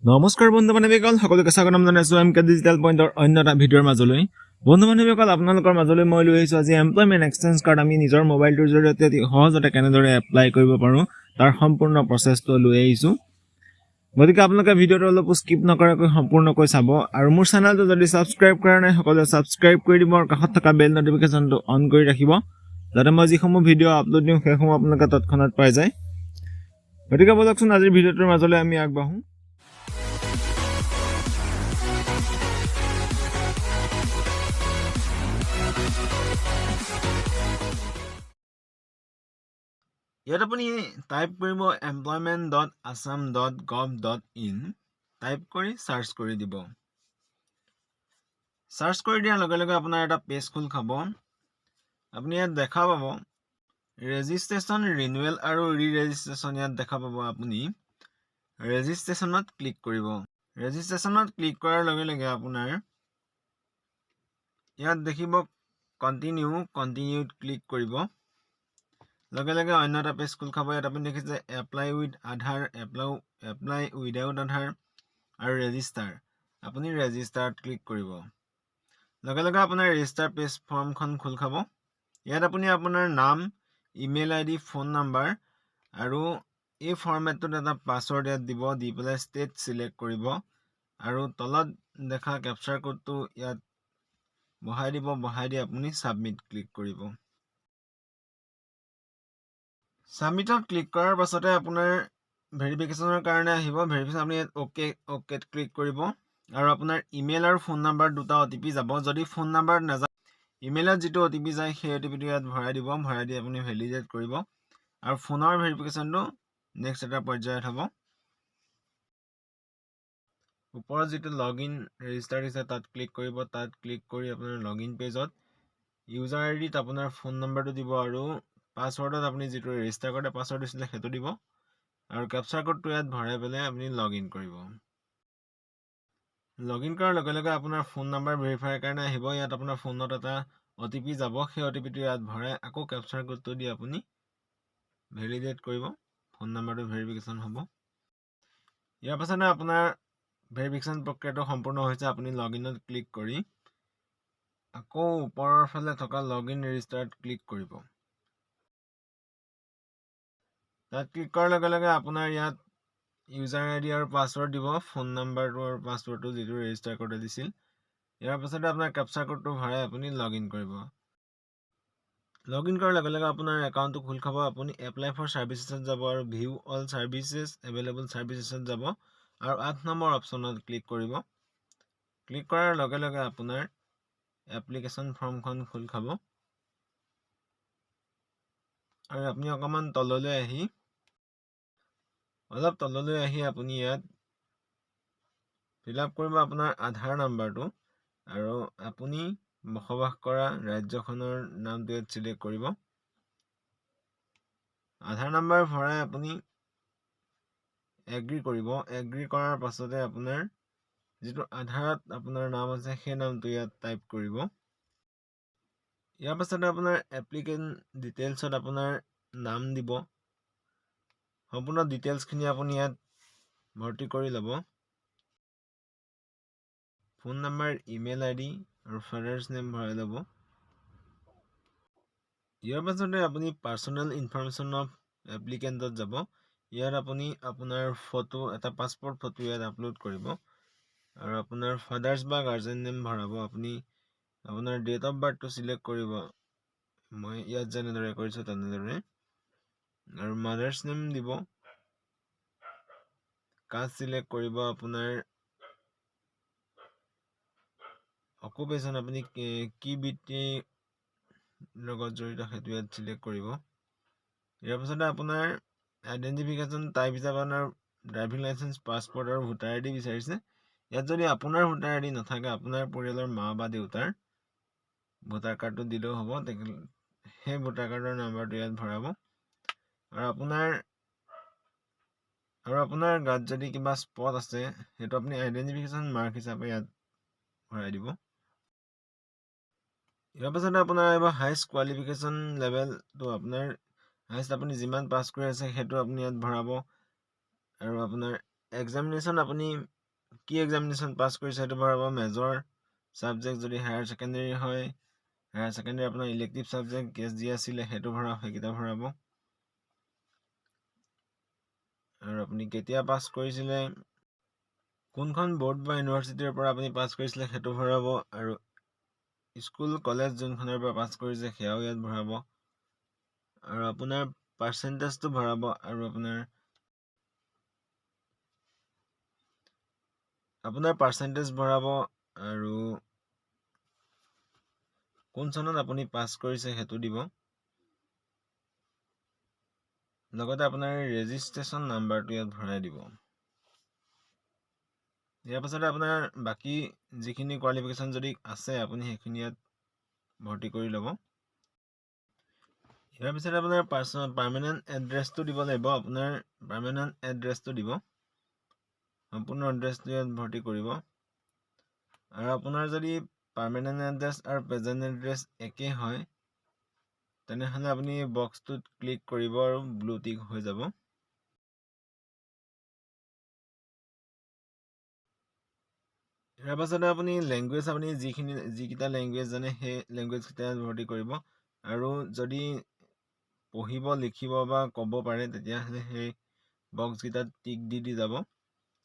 নমস্কাৰ বন্ধু বান্ধৱীসকল সকলোকে স্বাগতম জনাইছো এমকে ডিজিটেল পইণ্টৰ অন্য এটা ভিডিঅ'ৰ মাজলৈ বন্ধু বান্ধৱীসকল আপোনালোকৰ মাজলৈ মই লৈ আহিছো আজি এমপ্লয়মেণ্ট এক্সচেঞ্জ কাৰ্ড আমি নিজৰ মোবাইলটোৰ জৰিয়তে অতি সহজতে কেনেদৰে এপ্লাই কৰিব পাৰোঁ তাৰ সম্পূৰ্ণ প্ৰচেছটো লৈ আহিছো গতিকে আপোনালোকে ভিডিঅ'টো অলপ স্কিপ নকৰাকৈ সম্পূৰ্ণকৈ চাব আৰু মোৰ চেনেলটো যদি ছাবস্ক্ৰাইব কৰা নাই সকলোৱে ছাবস্ক্ৰাইব কৰি দিব আৰু কাষত থকা বেল নটিফিকেশ্যনটো অন কৰি ৰাখিব যাতে মই যিসমূহ ভিডিঅ' আপলোড দিওঁ সেইসমূহ আপোনালোকে তৎক্ষণাত পাই যায় গতিকে বলকচোন আজিৰ ভিডিঅ'টোৰ মাজলৈ আমি আগবাঢ়ো ইয়াত আপুনি টাইপ কৰিব employment.assam.gov.in টাইপ কৰি সাৰ্চ কৰি দিব সাৰ্চ কৰি দিয়াৰ লগে লগে আপোনাৰ এটা পেজ খোল খাব আপুনি ইয়াত দেখা পাব ৰেজিষ্ট্ৰেচন ৰিনুৱেল আৰু ৰি-ৰেজিষ্ট্ৰেচন ইয়াত দেখা পাব আপুনি ৰেজিষ্ট্ৰেচনত ক্লিক কৰিব ৰেজিষ্ট্ৰেচনত ক্লিক কৰাৰ লগে লগে আপোনাৰ ইয়াত দেখিব কন্টিনিউত ক্লিক কৰিব লগে লগে অন্য এটা পেজ খোল খাব ইয়াত আপুনি দেখিছে apply with Aadhaar apply without Aadhaar আৰু ৰেজিষ্টাৰ আপুনি ৰেজিষ্টাৰত ক্লিক কৰিব লগে লগে আপোনাৰ ৰেজিষ্টাৰ পেজ ফৰ্মখন খোল খাব ইয়াত আপুনি আপোনাৰ নাম ইমেইল আইডি ফোন নাম্বাৰ আৰু এই ফৰ্মেটটোত এটা পাছৱৰ্ড ইয়াত দিব দি পেলাই ষ্টেট সিলেক্ট কৰিব আৰু তলত দেখা কেপচাৰ কোডটো ইয়াত বহাই দিব বহাই দি আপুনি সাবমিট ক্লিক কৰিব সাবমিটত ক্লিক কৰাৰ পাছতে আপোনাৰ ভেৰিফিকেশ্যনৰ কাৰণে আহিব ভেৰিফিকেশ্যন আপুনি ওকেত ক্লিক কৰিব আৰু আপোনাৰ ইমেইল আৰু ফোন নাম্বাৰ দুটা OTP যাব যদি ফোন নাম্বাৰ নাযায় ইমেইলত যিটো OTP যায় সেই OTPটো ইয়াত ভৰাই দিব ভৰাই দি আপুনি ভেলিডেট কৰিব আৰু ফোনৰ ভেৰিফিকেশ্যনটো নেক্সট এটা পৰ্যায়ত হ'ব ওপৰত যিটো লগইন ৰেজিষ্টাৰ দিছে তাত ক্লিক কৰিব তাত ক্লিক কৰি আপোনাৰ লগইন পেজত ইউজাৰ আইডিত আপোনাৰ ফোন নাম্বাৰটো দিব আৰু পাছৱৰ্ডত আপুনি যিটো ৰেজিষ্টাৰ কৰোঁতে পাছৱৰ্ড দিছিলে সেইটো দিব আৰু কেপচাৰ কোডটো ইয়াত ভৰাই পেলাই আপুনি লগইন কৰিব লগইন কৰাৰ লগে লগে আপোনাৰ ফোন নাম্বাৰ ভেৰিফাইৰ কাৰণে আহিব ইয়াত আপোনাৰ ফোনত এটা OTP যাব সেই OTPটো ইয়াত ভৰাই আকৌ কেপচাৰ কোডটো দি আপুনি ভেলিডেট কৰিব ফোন নাম্বাৰটো ভেৰিফিকেশ্যন হ'ব ইয়াৰ পাছতে আপোনাৰ ভেৰিফিকেশ্যন প্ৰক্ৰিয়াটো সম্পূৰ্ণ হৈছে আপুনি লগইনত ক্লিক কৰি আকৌ ওপৰৰ ফালে থকা লগইন ৰেজিষ্টাৰত ক্লিক কৰিব তাত ক্লিক কৰাৰ লগে লগে আপোনাৰ ইয়াত ইউজাৰ আইডি আৰু পাছৱৰ্ড দিব ফোন নাম্বাৰটো আৰু পাছৱৰ্ডটো যিটো ৰেজিষ্টাৰ কৰোঁতে দিছিল ইয়াৰ পাছতে আপোনাৰ কেপচাৰ কোডটো ভৰাই আপুনি লগইন কৰিব লগইন কৰাৰ লগে লগে আপোনাৰ একাউণ্টটো খোল খাব আপুনি এপ্লাই ফৰ ছাৰ্ভিচেছত যাব আৰু ভিউ অল ছাৰ্ভিচেছ এভেইলেবল ছাৰ্ভিচেছত যাব আৰু 8 নম্বৰ অপশ্যনত ক্লিক কৰিব ক্লিক কৰাৰ লগে লগে আপোনাৰ এপ্লিকেশ্যন ফৰ্মখন খোল খাব আৰু আপুনি অকণমান অলপ তললৈ আহি আপুনি ইয়াত ফিল আপ কৰিব আপোনাৰ আধাৰ নাম্বাৰটো আৰু আপুনি বসবাস কৰা ৰাজ্যখনৰ নামটো ইয়াত সিলেক্ট কৰিব আধাৰ নাম্বাৰ ভৰাই আপুনি এগ্ৰি কৰিব এগ্ৰি কৰাৰ পাছতে আপোনাৰ যিটো আধাৰত আপোনাৰ নাম আছে সেই নামটো ইয়াত টাইপ কৰিব ইয়াৰ পাছতে আপোনাৰ এপ্লিকেণ্ট ডিটেইলছত আপোনাৰ নাম দিব সম্পূৰ্ণ ডিটেইলছখিনি আপুনি ইয়াত ভৰ্তি কৰি ল'ব ফোন নাম্বাৰ ইমেইল আইডি আৰু ফাদাৰ্ছ নেম ভৰাই ল'ব ইয়াৰ পাছতে আপুনি পাৰ্চনেল ইনফৰমেশ্যন অফ এপ্লিকেণ্টত যাব ইয়াত আপুনি আপোনাৰ ফটো এটা পাছপৰ্ট ফটো ইয়াত আপলোড কৰিব আৰু আপোনাৰ ফাদাৰ্ছ বা গাৰ্জেন নেম ভৰাব আপুনি আপোনাৰ ডেট অফ বাৰ্থটো সিলেক্ট কৰিব মই ইয়াত যেনেদৰে কৰিছোঁ তেনেদৰে আৰু মাদাৰ্ছ নেম দিব কাষ্ট সিলেক্ট কৰিব আপোনাৰ অকুপেশ্যন আপুনি কি বৃত্তিৰ লগত জড়িত সেইটো ইয়াত সিলেক্ট কৰিব ইয়াৰ পাছতে আপোনাৰ আইডেণ্টিফিকেশ্যন টাইপ হিচাপে আপোনাৰ ড্ৰাইভিং লাইচেঞ্চ পাছপৰ্ট আৰু ভোটাৰ আইডি বিচাৰিছে ইয়াত যদি আপোনাৰ ভোটাৰ আইডি নাথাকে আপোনাৰ পৰিয়ালৰ মা বা দেউতাৰ ভোটাৰ কাৰ্ডটো দিলেও হ'ব সেই ভোটাৰ কাৰ্ডৰ নাম্বাৰটো ইয়াত ভৰাব আৰু আপোনাৰ গাত যদি কিবা স্পট আছে সেইটো আপুনি আইডেণ্টিফিকেশ্যন মাৰ্ক হিচাপে ইয়াত ভৰাই দিব ইয়াৰ পাছতে আপোনাৰ আহিব হাইষ্ট কোৱালিফিকেশ্যন লেভেলটো আপোনাৰ হাইষ্ট আপুনি যিমান পাছ কৰি আছে সেইটো আপুনি ইয়াত ভৰাব আৰু আপোনাৰ এক্সামিনেশ্যন আপুনি কি এক্সামিনেশ্যন পাছ কৰিছে সেইটো ভৰাব। মেজৰ ছাবজেক্ট যদি হায়াৰ ছেকেণ্ডেৰী হয়, হায়াৰ ছেকেণ্ডেৰী আপোনাৰ ইলেক্টিভ ছাবজেক্ট গেছ যি আছিলে সেইটো ভৰাব, সেইকেইটা ভৰাব। আৰু আপুনি কেতিয়া পাছ কৰিছিলে, কোনখন বৰ্ড বা ইউনিভাৰ্চিটিৰ পৰা আপুনি পাছ কৰিছিলে সেইটো ভৰাব। আৰু স্কুল কলেজ যোনখনৰ পৰা পাছ কৰিছে সেয়াও ইয়াত ভৰাব। আৰু আপোনাৰ পাৰ্চেণ্টেজটো ভৰাব। আৰু আপোনাৰ পাৰ্চেণ্টেজ ভৰাব। আৰু কোন চনত আপুনি পাছ কৰিছে সেইটো দিব। লগতে আপোনাৰ ৰেজিষ্ট্ৰেশ্যন নাম্বাৰটো ইয়াত ভৰাই দিব। ইয়াৰ পাছতে আপোনাৰ বাকী যিখিনি কোৱালিফিকেশ্যন যদি আছে আপুনি সেইখিনি ইয়াত ভৰ্তি কৰি ল'ব। ইয়াৰ পিছতে আপোনাৰ পাৰ্মানেণ্ট এড্ৰেছটো দিব লাগিব। আপোনাৰ পাৰ্মানেণ্ট এড্ৰেছটো দিব, সম্পূৰ্ণ এড্ৰেছটো ইয়াত ভৰ্তি কৰিব। আৰু আপোনাৰ যদি পাৰ্মানেণ্ট এড্ৰেছ আৰু প্ৰেজেণ্ট এড্ৰেছ একেই হয় তেনেহ'লে আপুনি বক্সটোত ক্লিক কৰিব আৰু ব্লু টিক হৈ যাব। ইয়াৰ পাছতে আপুনি লেংগুৱেজ, আপুনি যিকেইটা লেংগুৱেজ জানে সেই লেংগুৱেজকেইটা ভৰ্তি কৰিব। আৰু যদি পঢ়িব লিখিব বা ক'ব পাৰে তেতিয়াহ'লে সেই বক্সকেইটাত টিক দি যাব।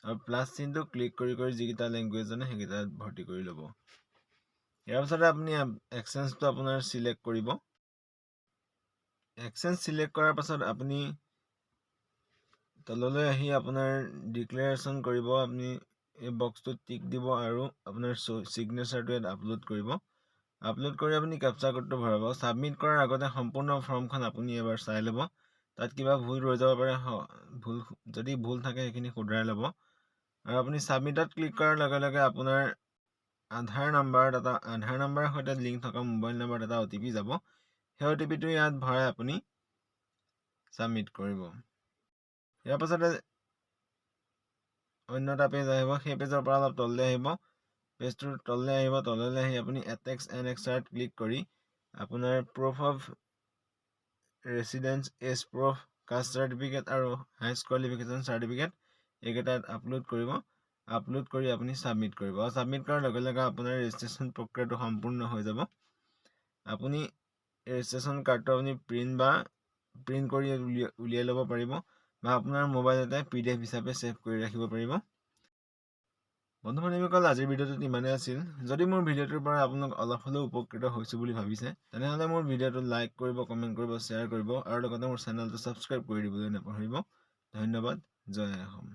আৰু প্লাছ চিনটো ক্লিক কৰি যিকেইটা লেংগুৱেজ জানে সেইকেইটা ভৰ্তি কৰি ল'ব। ইয়াৰ পাছতে আপুনি এক্সেঞ্জটো আপোনাৰ চিলেক্ট কৰিব। এক্সেঞ্জ চিলেক্ট কৰাৰ পাছত আপুনি তললৈ আহি আপোনাৰ ডিক্লেৰেশ্যন কৰিব। আপুনি এই বক্সটোত টিক দিব আৰু আপোনাৰ ছিগনেচাৰটো ইয়াত আপলোড কৰিব। আপলোড কৰি আপুনি কেপচা কোডটো ভৰাব। ছাবমিট কৰাৰ আগতে সম্পূৰ্ণ ফৰ্মখন আপুনি এবাৰ চাই ল'ব। তাত কিবা ভুল ৰৈ যাব পাৰে, যদি ভুল থাকে সেইখিনি শুধৰাই ল'ব। আৰু আপুনি ছাবমিটত ক্লিক কৰাৰ লগে লগে আপোনাৰ আধাৰ নাম্বাৰৰ সৈতে লিংক থকা মোবাইল নাম্বাৰত এটা OTP যাব। সেই OTPটো ইয়াত ভৰাই আপুনি ছাবমিট কৰিব। ইয়াৰ পাছতে অন্য এটা পেজ আহিব। সেই পেজৰ পৰা অলপ তললৈ আহিব। পেজটোৰ তললৈ আহিব। তললৈ আহি আপুনি এটেক্স এনেক্সাৰত ক্লিক কৰি আপোনাৰ proof of residence, age proof, caste certificate আৰু হাইষ্ট কোৱালিফিকেশ্যন চাৰ্টিফিকেট এইকেইটাত আপলোড কৰিব। আপলোড কৰি আপুনি ছাবমিট কৰিব। আৰু ছাবমিট কৰাৰ লগে লগে আপোনাৰ ৰেজিষ্ট্ৰেশ্যন প্ৰক্ৰিয়াটো সম্পূৰ্ণ হৈ যাব। আপুনি ৰেজিষ্ট্ৰেশ্যন কাৰ্ডটো আপুনি প্ৰিণ্ট কৰি উলিয়াই ল'ব পাৰিব, বা আপোনাৰ মোবাইলতে PDF হিচাপে ছেভ কৰি ৰাখিব পাৰিব। বন্ধু বান্ধৱীসকল, আজিৰ ভিডিঅ'টোত ইমানেই আছিল। যদি মোৰ ভিডিঅ'টোৰ পৰা আপোনালোক অলপ হ'লেও উপকৃত হৈছোঁ বুলি ভাবিছে তেনেহ'লে মোৰ ভিডিঅ'টো লাইক কৰিব, কমেণ্ট কৰিব, শ্বেয়াৰ কৰিব আৰু লগতে মোৰ চেনেলটো ছাবস্ক্ৰাইব কৰি দিবলৈ নাপাহৰিব। ধন্যবাদ। জয় অসম।